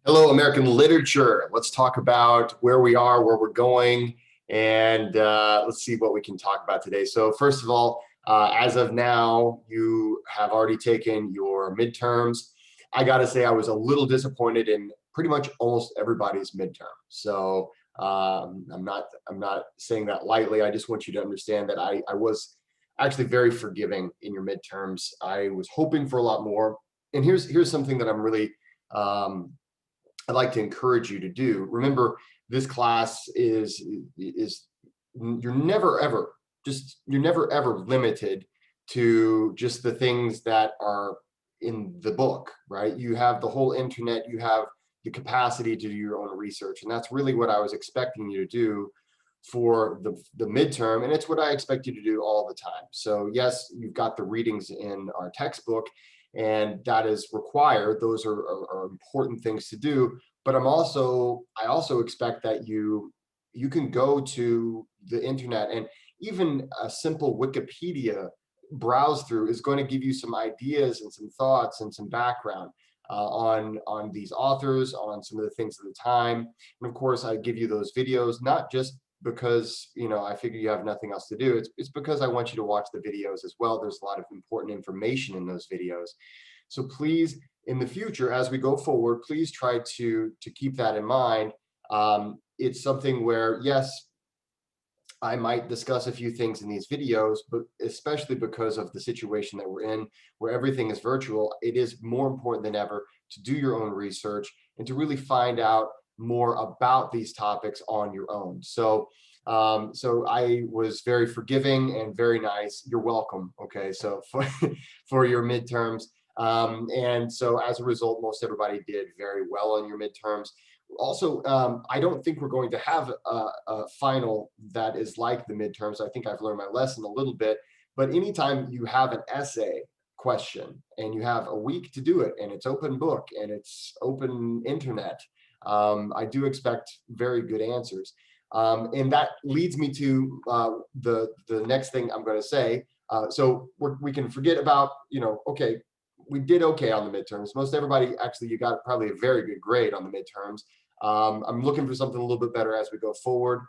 Hello, American literature. Let's talk about where we are, where we're going, and let's see what we can talk about today. So, first of all, as of now, you have already taken your midterms. I got to say, I was a little disappointed in pretty much almost everybody's midterm. So, I'm not saying that lightly. I just want you to understand that I was actually very forgiving in your midterms. I was hoping for a lot more. And here's something that I'm really um, I'd like to encourage you to do. Remember, this class is you're never ever limited to just the things that are in the book, right? You have the whole internet, you have the capacity to do your own research, and that's really what I was expecting you to do for the midterm, and it's what I expect you to do all the time. So yes, you've got the readings in our textbook, and that is required. Those are important things to do. But I also expect that you can go to the internet, and even a simple Wikipedia browse through is going to give you some ideas and some thoughts and some background on these authors, on some of the things of the time. And of course, I give you those videos not just because I figure you have nothing else to do. It's because I want you to watch the videos as well. There's a lot of important information in those videos. So please, in the future, as we go forward, please try to keep that in mind. It's something where, yes, I might discuss a few things in these videos, but especially because of the situation that we're in, where everything is virtual, it is more important than ever to do your own research and to really find out more about these topics on your own. So I was very forgiving and very nice. You're welcome. Okay, so for your midterms, and so as a result, most everybody did very well on your midterms. Also, I don't think we're going to have a final that is like the midterms. I think I've learned my lesson a little bit, but anytime you have an essay question and you have a week to do it, and it's open book and it's open internet, I do expect very good answers. And that leads me to the next thing I'm going to say. So we can forget about, okay, we did okay on the midterms. Most everybody, actually, you got probably a very good grade on the midterms. I'm looking for something a little bit better as we go forward.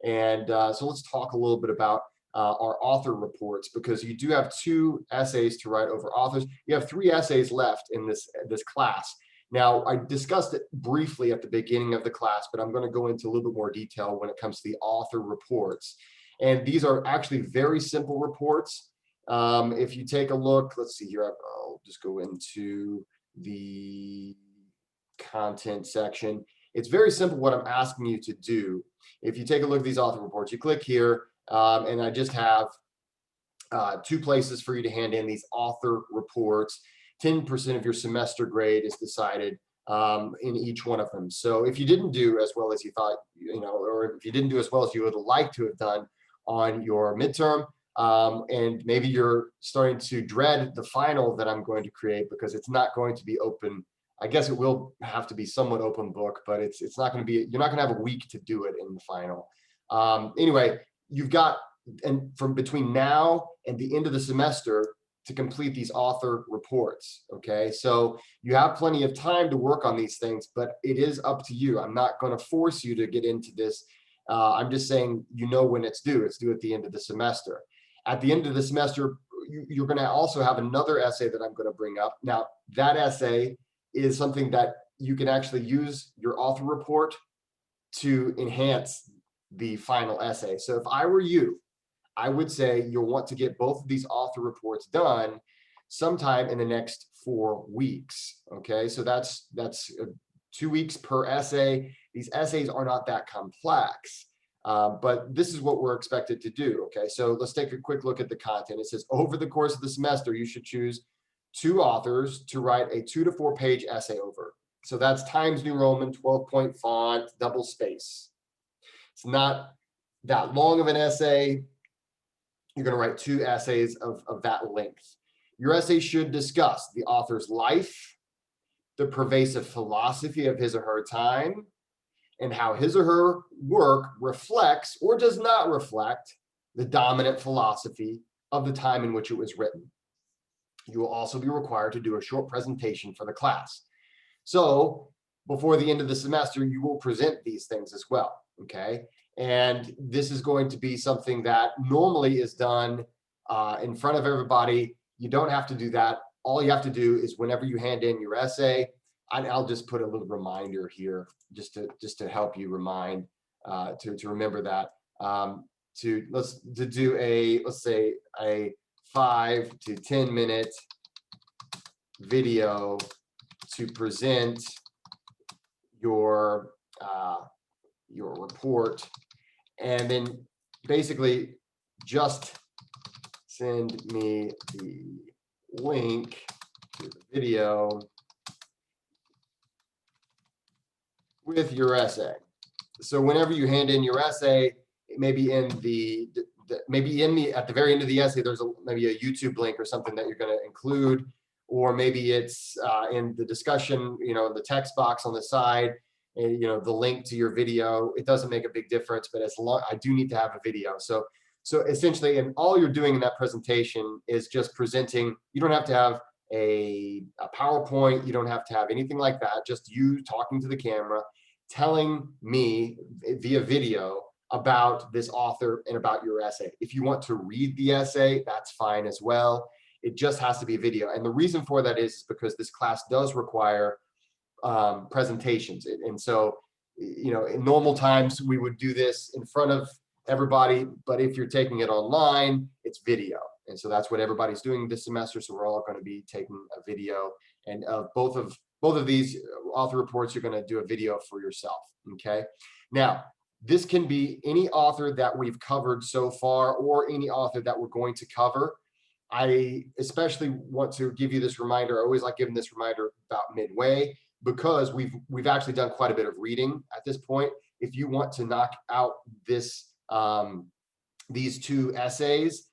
And so let's talk a little bit about our author reports, because you do have 2 essays to write over authors. You have 3 essays left in this class. Now, I discussed it briefly at the beginning of the class, but I'm going to go into a little bit more detail when it comes to the author reports. And these are actually very simple reports. If you take a look, let's see here, I'll just go into the content section. It's very simple what I'm asking you to do. If you take a look at these author reports, you click here, and I just have 2 places for you to hand in these author reports. 10% of your semester grade is decided in each one of them. So if you didn't do as well as you thought, or if you didn't do as well as you would like to have done on your midterm, and maybe you're starting to dread the final that I'm going to create because it's not going to be open. I guess it will have to be somewhat open book, but it's not going to be, you're not going to have a week to do it in the final. Anyway, you've got, and from between now and the end of the semester, to complete these author reports. Okay, so you have plenty of time to work on these things, but it is up to you. I'm not going to force you to get into this. I'm just saying, when it's due. It's due at the end of the semester. At the end of the semester, you're going to also have another essay that I'm going to bring up. Now, that essay is something that you can actually use your author report to enhance the final essay. So if I were you, I would say you'll want to get both of these author reports done sometime in the next 4 weeks. Okay, so that's 2 weeks per essay. These essays are not that complex, but this is what we're expected to do. Okay, so let's take a quick look at the content. It says, over the course of the semester, you should choose 2 authors to write a 2 to 4 page essay over. So that's Times New Roman, 12-point font, double space. It's not that long of an essay. You're going to write 2 essays of that length. Your essay should discuss the author's life, the pervasive philosophy of his or her time, and how his or her work reflects or does not reflect the dominant philosophy of the time in which it was written. You will also be required to do a short presentation for the class. So before the end of the semester, you will present these things as well, okay? And this is going to be something that normally is done in front of everybody. You don't have to do that. All you have to do is whenever you hand in your essay, I'll just put a little reminder here just to help you remind to remember that let's say a 5 to 10 minute video to present your report, and then basically just send me the link to the video with your essay. So whenever you hand in your essay, maybe at the very end of the essay, there's maybe a YouTube link or something that you're going to include, or maybe it's in the discussion, in the text box on the side, and the link to your video. It doesn't make a big difference, but I do need to have a video. So essentially, and all you're doing in that presentation is just presenting. You don't have to have a PowerPoint. You don't have to have anything like that. Just you talking to the camera, telling me via video about this author and about your essay. If you want to read the essay, that's fine as well. It just has to be video. And the reason for that is because this class does require presentations. And so, in normal times, we would do this in front of everybody, but if you're taking it online, it's video. And so that's what everybody's doing this semester. So we're all going to be taking a video, and both of these author reports, you're going to do a video for yourself. Okay. Now, this can be any author that we've covered so far, or any author that we're going to cover. I especially want to give you this reminder. I always like giving this reminder about midway, because we've actually done quite a bit of reading at this point. If you want to knock out these two essays,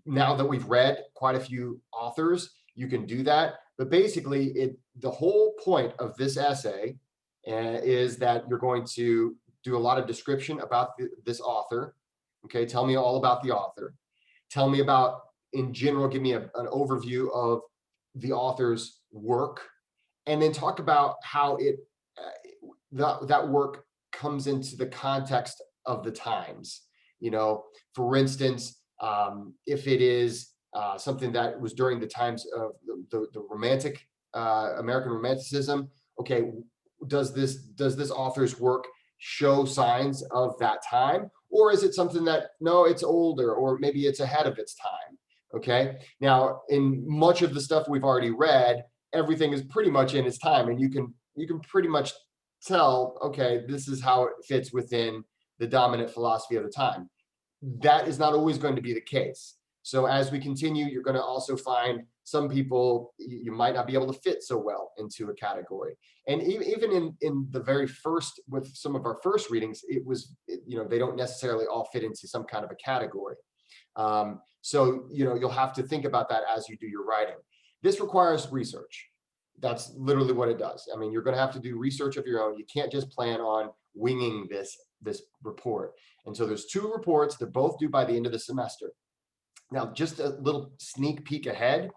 now that we've read quite a few authors, you can do that. But basically, the whole point of this essay is that you're going to do a lot of description about this author. Okay, tell me all about the author. Tell me about, in general, give me an overview of the author's work, and then talk about how that work comes into the context of the times. For instance, if it is something that was during the times of the romantic American Romanticism, okay, does this author's work show signs of that time, or is it something that, no, it's older, or maybe it's ahead of its time? Okay, now in much of the stuff we've already read, everything is pretty much in its time, and you can pretty much tell, okay, this is how it fits within the dominant philosophy of the time. That is not always going to be the case. So as we continue, you're going to also find some people you might not be able to fit so well into a category. And even in the very first, with some of our first readings, they don't necessarily all fit into some kind of a category. So you'll have to think about that as you do your writing. This requires research. That's literally what it does. I mean, you're going to have to do research of your own. You can't just plan on winging this report. And so there's two reports. They're both due by the end of the semester. Now, just a little sneak peek ahead,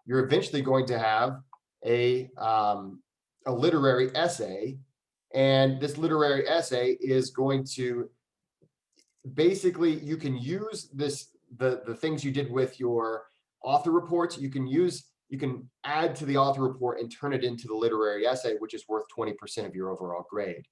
you're eventually going to have a literary essay, and this literary essay is going to basically, you can use the things you did with your author reports. You can add to the author report and turn it into the literary essay, which is worth 20% of your overall grade.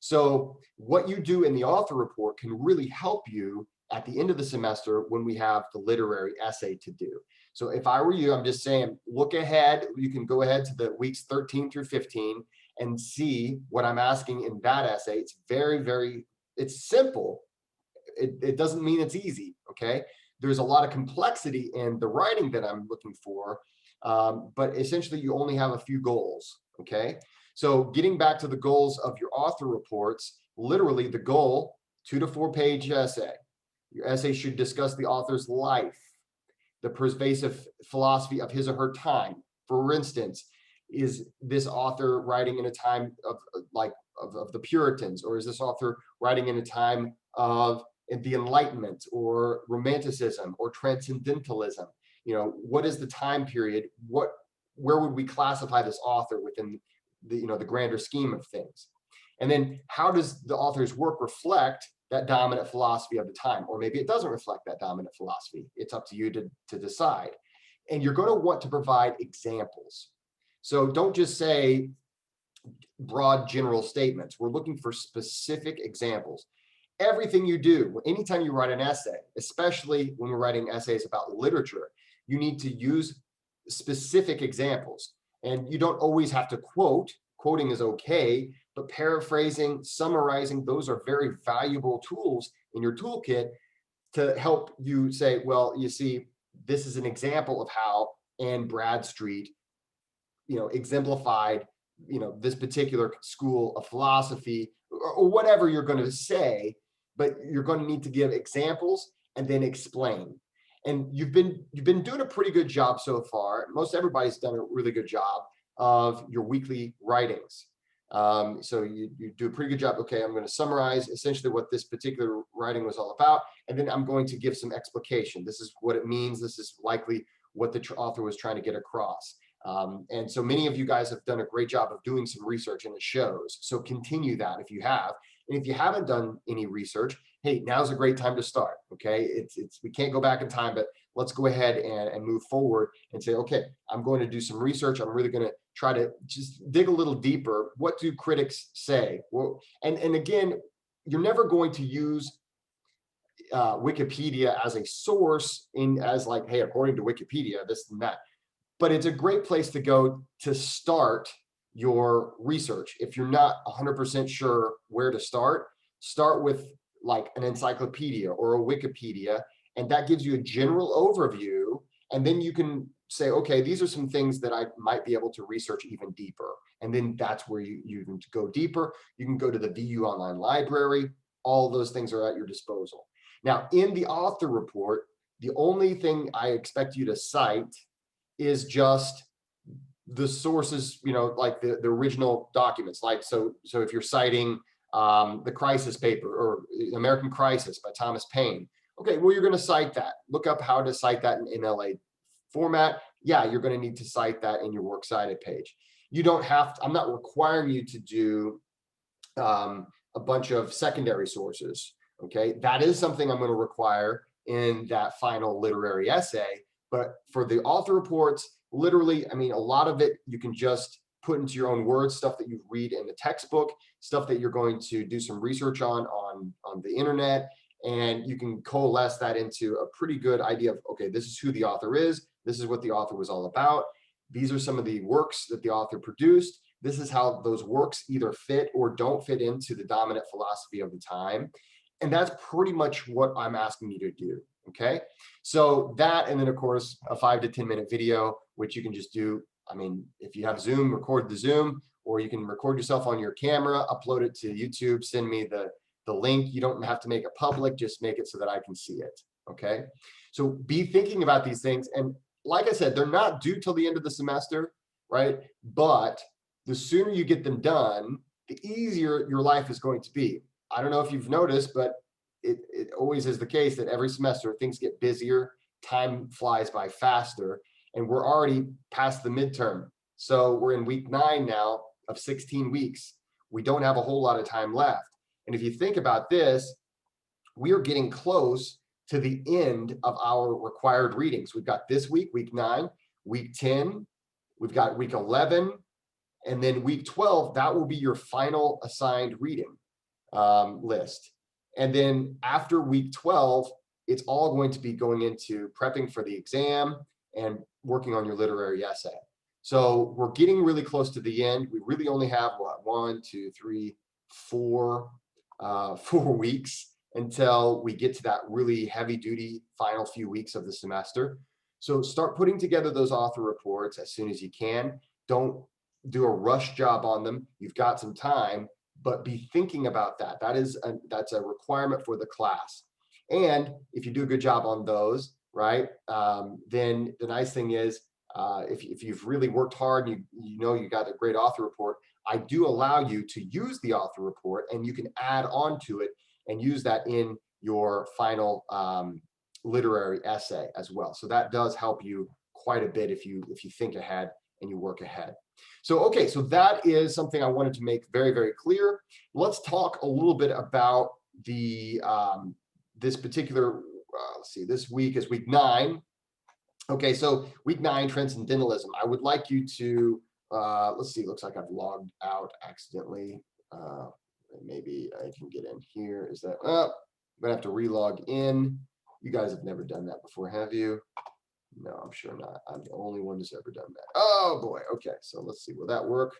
So what you do in the author report can really help you at the end of the semester when we have the literary essay to do. So if I were you, I'm just saying, look ahead. You can go ahead to the weeks 13 through 15 and see what I'm asking in that essay. It's it's simple. It doesn't mean it's easy, okay? There's a lot of complexity in the writing that I'm looking for, but essentially you only have a few goals, okay? So getting back to the goals of your author reports, literally the goal, 2 to 4 page essay. Your essay should discuss the author's life, the pervasive philosophy of his or her time. For instance, is this author writing in a time of the Puritans, or is this author writing in a time of the Enlightenment or Romanticism or Transcendentalism? What is the time period? Where would we classify this author within the grander scheme of things. And then how does the author's work reflect that dominant philosophy of the time? Or maybe it doesn't reflect that dominant philosophy. It's up to you to decide. And you're going to want to provide examples. So don't just say broad general statements. We're looking for specific examples. Everything you do, anytime you write an essay, especially when we're writing essays about literature, you need to use specific examples. And you don't always have to quote. Quoting is okay, but paraphrasing, summarizing, those are very valuable tools in your toolkit to help you say, well, you see, this is an example of how Anne Bradstreet, exemplified, this particular school of philosophy, or whatever you're going to say, but you're going to need to give examples and then explain. And you've been doing a pretty good job so far. Most everybody's done a really good job of your weekly writings. So you do a pretty good job. Okay, I'm going to summarize essentially what this particular writing was all about, and then I'm going to give some explication. This is what it means. This is likely what the author was trying to get across. And so many of you guys have done a great job of doing some research, and it shows. So continue that if you have. And if you haven't done any research, hey, now's a great time to start. Okay, we can't go back in time, but let's go ahead and move forward and say, okay, I'm going to do some research. I'm really going to try to just dig a little deeper. What do critics say? Well, and again, you're never going to use Wikipedia as a source as like, hey, according to Wikipedia, this and that. But it's a great place to go to start your research. If you're not 100% sure where to start with like an encyclopedia or a Wikipedia, and that gives you a general overview. And then you can say, okay, these are some things that I might be able to research even deeper. And then that's where you can go deeper. You can go to the VU Online Library. All of those things are at your disposal. Now, in the author report, the only thing I expect you to cite is just the sources, like the original documents. Like, so if you're citing the Crisis paper or American Crisis by Thomas Paine, okay, well, you're going to cite that. Look up how to cite that in MLA format. Yeah, you're going to need to cite that in your works cited page. You don't have to, I'm not requiring you to do a bunch of secondary sources. Okay, that is something I'm going to require in that final literary essay. But for the author reports, literally, I mean, a lot of it you can just put into your own words, stuff that you read in the textbook, stuff that you're going to do some research on the internet, and you can coalesce that into a pretty good idea of, okay, this is who the author is, this is what the author was all about, these are some of the works that the author produced, this is how those works either fit or don't fit into the dominant philosophy of the time. And that's pretty much what I'm asking you to do. Okay, so that, and then of course a 5 to 10 minute video, which you can just do. I mean, if you have Zoom, record the Zoom, or you can record yourself on your camera, upload it to YouTube, send me the link. You don't have to make it public, just make it so that I can see it. Okay, so be thinking about these things. And like I said, they're not due till the end of the semester, right? But the sooner you get them done, the easier your life is going to be. I don't know if you've noticed, but it always is the case that every semester things get busier, time flies by faster, and we're already past the midterm. So we're in week 9 now of 16 weeks. We don't have a whole lot of time left. And if you think about this, we are getting close to the end of our required readings. We've got this week, week 9, week 10, we've got week 11, and then week 12, that will be your final assigned reading list. And then after week 12, it's all going to be going into prepping for the exam and working on your literary essay. So we're getting really close to the end. We really only have what, 1, 2, 3, 4 weeks until we get to that really heavy duty final few weeks of the semester. So start putting together those author reports as soon as you can. Don't do a rush job on them. You've got some time, but be thinking about that. That's a requirement for the class. And if you do a good job on those, right, then the nice thing is, if you've really worked hard and you got a great author report, I do allow you to use the author report, and you can add on to it and use that in your final literary essay as well. So that does help you quite a bit if you think ahead and you work ahead. So, okay, so that is something I wanted to make very, very clear. Let's talk a little bit about the this particular, let's see, this week is week 9. Okay, so week 9, Transcendentalism. I would like you to, let's see, looks like I've logged out accidentally. Maybe I can get in here. Is that, I'm gonna have to relog in. You guys have never done that before, have you? No, I'm sure not. I'm the only one who's ever done that. Oh boy. Okay, so let's see. Will that work?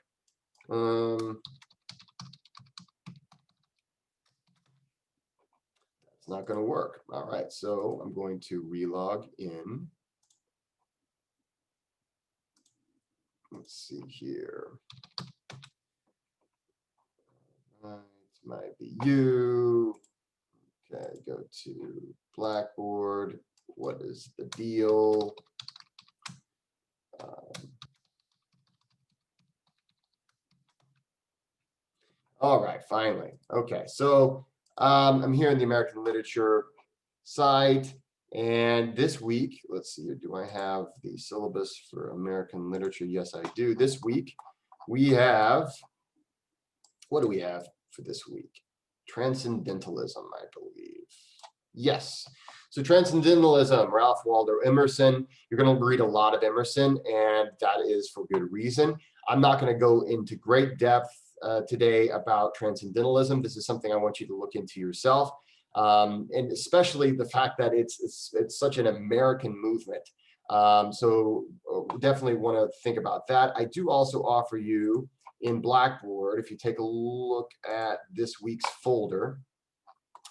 It's not going to work. All right, so I'm going to relog in. Let's see here. It might be you. Okay, go to Blackboard. What is the deal? All right, finally. Okay, so I'm here in the American Literature site, and this week, let's see, do I have the syllabus for American Literature? Yes, I do. This week, we have, what do we have for this week? Transcendentalism, I believe. Yes. So Transcendentalism, Ralph Waldo Emerson. You're going to read a lot of Emerson, and that is for good reason. I'm not going to go into great depth today about Transcendentalism. This is something I want you to look into yourself, and especially the fact that it's such an American movement. So definitely want to think about that. I do also offer you in Blackboard, if you take a look at this week's folder,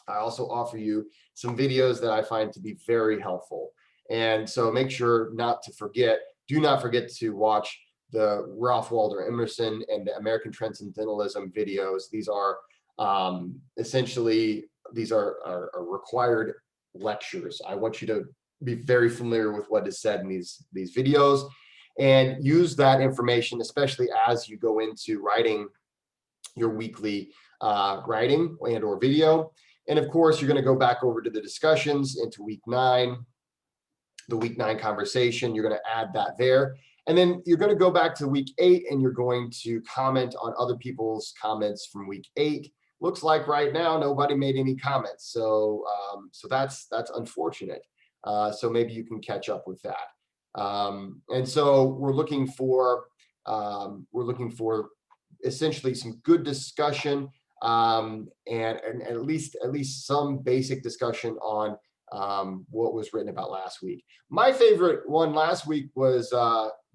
I also offer you some videos that I find to be very helpful. And so make sure not to forget, do not forget to watch the Ralph Waldo Emerson and the American Transcendentalism videos. These are essentially, these are required lectures. I want you to be very familiar with what is said in these videos and use that information, especially as you go into writing your weekly writing and or video. And of course, you're going to go back over to the discussions into week 9, the week 9 conversation. You're going to add that there. And then you're going to go back to week 8 and you're going to comment on other people's comments from week 8. Looks like right now nobody made any comments. So so that's unfortunate. So maybe you can catch up with that. And so we're looking for essentially some good discussion, and at least some basic discussion on what was written about last week. My favorite one last week was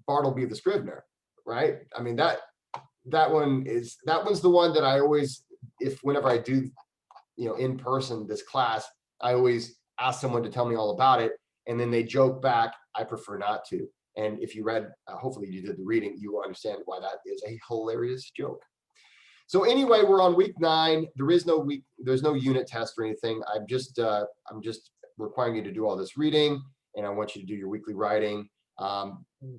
Bartleby the Scrivener, right? I mean, that one's the one that I always, whenever I do, in person this class, I always ask someone to tell me all about it, and then they joke back, I prefer not to. And if you read, hopefully you did the reading, you will understand why that is a hilarious joke. So anyway, we're on week 9. There's no unit test or anything. I'm just requiring you to do all this reading, and I want you to do your weekly writing.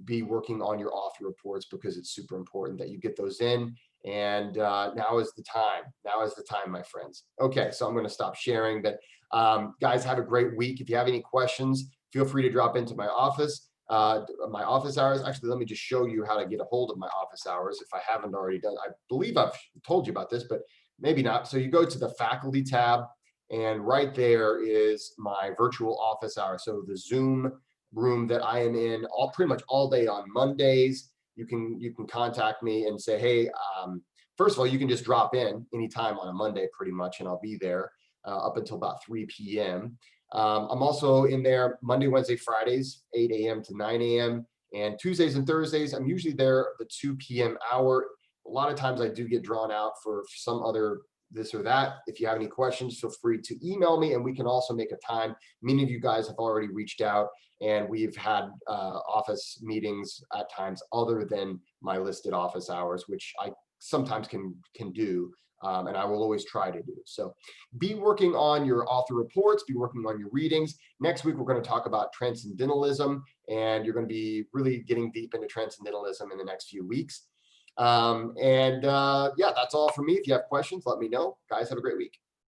Be working on your author reports because it's super important that you get those in. And now is the time. Now is the time, my friends. Okay, so I'm going to stop sharing. But guys, have a great week. If you have any questions, feel free to drop into my office. My office hours. Actually, let me just show you how to get a hold of my office hours if I haven't already done. I believe I've told you about this, but maybe not. So you go to the faculty tab, and right there is my virtual office hour. So the Zoom room that I am in pretty much all day on Mondays. You can contact me and say, hey, first of all, you can just drop in anytime on a Monday pretty much, and I'll be there up until about 3 p.m. I'm also in there Monday, Wednesday, Fridays, 8 a.m. to 9 a.m. And Tuesdays and Thursdays, I'm usually there the 2 p.m. hour. A lot of times I do get drawn out for some other this or that. If you have any questions, feel free to email me, and we can also make a time. Many of you guys have already reached out, and we've had office meetings at times other than my listed office hours, which I sometimes can do. And I will always try to do. So be working on your author reports, be working on your readings. Next week, we're going to talk about Transcendentalism, and you're going to be really getting deep into Transcendentalism in the next few weeks. Yeah, that's all for me. If you have questions, let me know. Guys, have a great week.